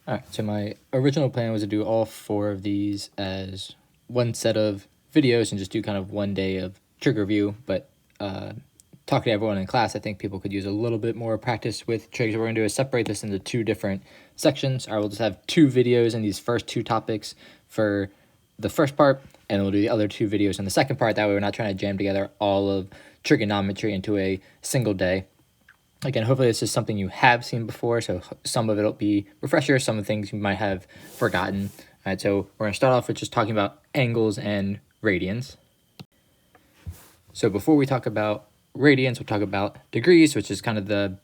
Alright, so my original plan was to do all 4 of these as one set of videos and just do kind of one day of trig review, but talking to everyone in class, I think people could use a little bit more practice with trigs. What we're going to do is separate this into 2 different sections. I will just have 2 videos in these first 2 topics for the first part, and we'll do the other 2 videos in the second part. That way we're not trying to jam together all of trigonometry into a single day. Again, hopefully this is something you have seen before, so some of it will be refreshers, some of the things you might have forgotten. All right, so we're going to start off with just talking about angles and radians. So before we talk about radians, we'll talk about degrees, which is kind of the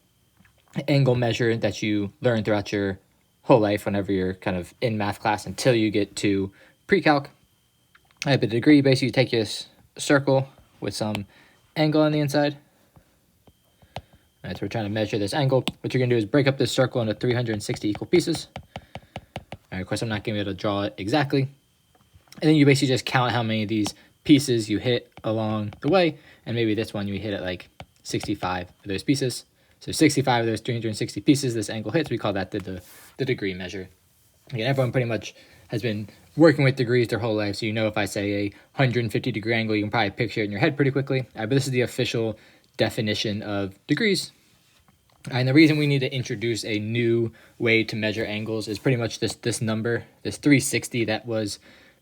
angle measure that you learn throughout your whole life whenever you're kind of in math class until you get to pre-calc. I have a degree. Basically, you take this circle with some angle on the inside. All right, so we're trying to measure this angle. What you're going to do is break up this circle into 360 equal pieces. All right, of course, I'm not going to be able to draw it exactly. And then you basically just count how many of these pieces you hit along the way. And maybe this one you hit at like 65 of those pieces. So 65 of those 360 pieces this angle hits, we call that the degree measure. Again, everyone pretty much has been working with degrees their whole life. So you know if I say a 150 degree angle, you can probably picture it in your head pretty quickly. All right, but this is the official definition of degrees. And the reason we need to introduce a new way to measure angles is pretty much this number, this 360 that was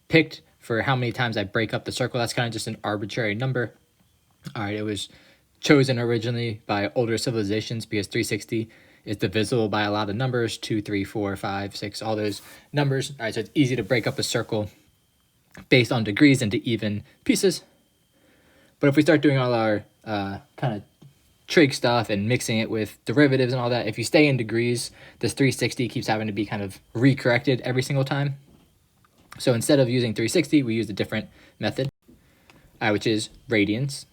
picked for how many times I break up the circle. That's kind of just an arbitrary number. All right, it was chosen originally by older civilizations because 360 is divisible by a lot of numbers, 2, 3, 4, 5, 6, all those numbers. All right, so it's easy to break up a circle based on degrees into even pieces. But if we start doing all our kind of trig stuff and mixing it with derivatives and all that, if you stay in degrees, this 360 keeps having to be kind of recorrected every single time. So instead of using 360, we use a different method, which is radians.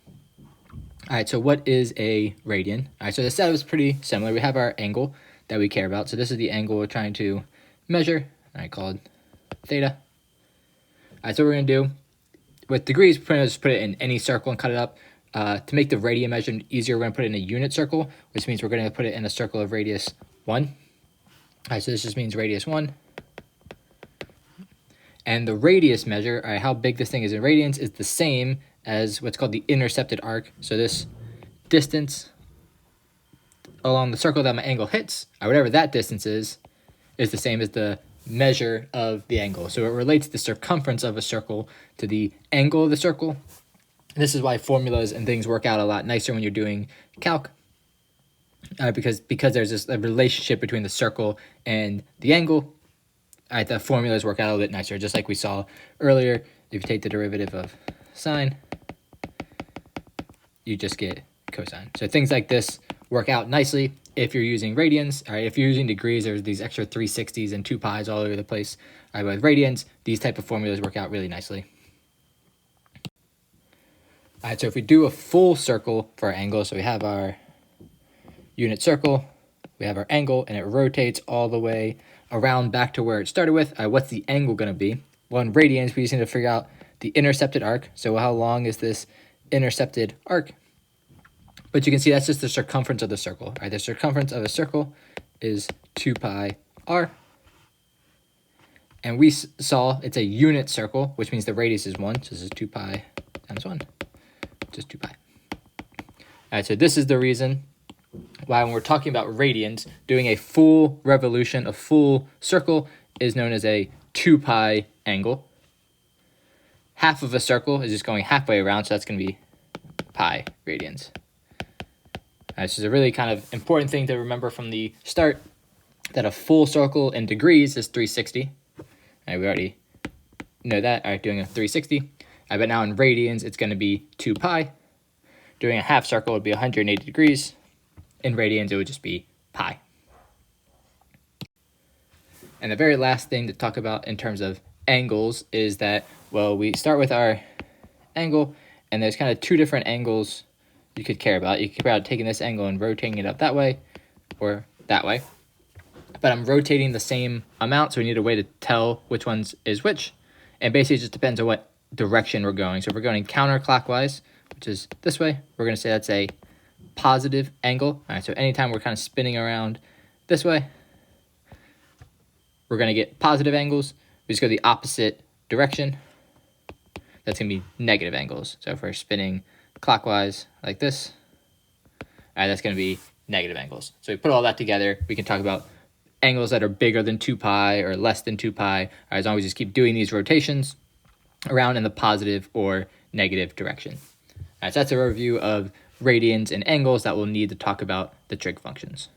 All right, so what is a radian? All right, so the setup is pretty similar. We have our angle that we care about. So this is the angle we're trying to measure, all right, called theta. All right, so what we're going to do with degrees, we're going to just put it in any circle and cut it up. To make the radian measurement easier, we're going to put it in a unit circle, which means we're going to put it in a circle of radius 1. All right, so this just means radius 1. And the radius measure, all right, how big this thing is in radians, is the same as what's called the intercepted arc. So this distance along the circle that my angle hits, or whatever that distance is the same as the measure of the angle. So it relates the circumference of a circle to the angle of the circle. And this is why formulas and things work out a lot nicer when you're doing calc, because there's a relationship between the circle and the angle. The formulas work out a little bit nicer, just like we saw earlier. If you take the derivative of sine, you just get cosine. So things like this work out nicely if you're using radians. All right, if you're using degrees, there's these extra 360s and 2 pi's all over the place. All right, with radians, these type of formulas work out really nicely. All right, so if we do a full circle for our angle, so we have our unit circle, we have our angle, and it rotates all the way around back to where it started with. What's the angle going to be? Well, in radians, we just need to figure out the intercepted arc. So how long is this intercepted arc? But you can see that's just the circumference of the circle. All right, the circumference of a circle is 2 pi r. And we saw it's a unit circle, which means the radius is 1. So this is 2 pi times 1, just 2 pi. All right, so this is the reason why when we're talking about radians, doing a full revolution, a full circle, is known as a 2 pi angle. Half of a circle is just going halfway around, so that's going to be pi radians. This is a really kind of important thing to remember from the start, that a full circle in degrees is 360. We already know that. All right, doing a 360. But now in radians, it's going to be 2 pi. Doing a half circle would be 180 degrees. In radians, it would just be pi. And the very last thing to talk about in terms of angles is that, well, we start with our angle, and there's kind of 2 different angles you could care about. You could care about taking this angle and rotating it up that way or that way. But I'm rotating the same amount, so we need a way to tell which ones is which. And basically it just depends on what direction we're going. So if we're going counterclockwise, which is this way, we're going to say that's a positive angle. All right, so anytime we're kind of spinning around this way, we're going to get positive angles. We just go the opposite direction. That's going to be negative angles. So if we're spinning clockwise like this, that's going to be negative angles. So we put all that together. We can talk about angles that are bigger than 2 pi or less than 2 pi, as long as we just keep doing these rotations around in the positive or negative direction. So that's a review of radians and angles that we'll need to talk about the trig functions.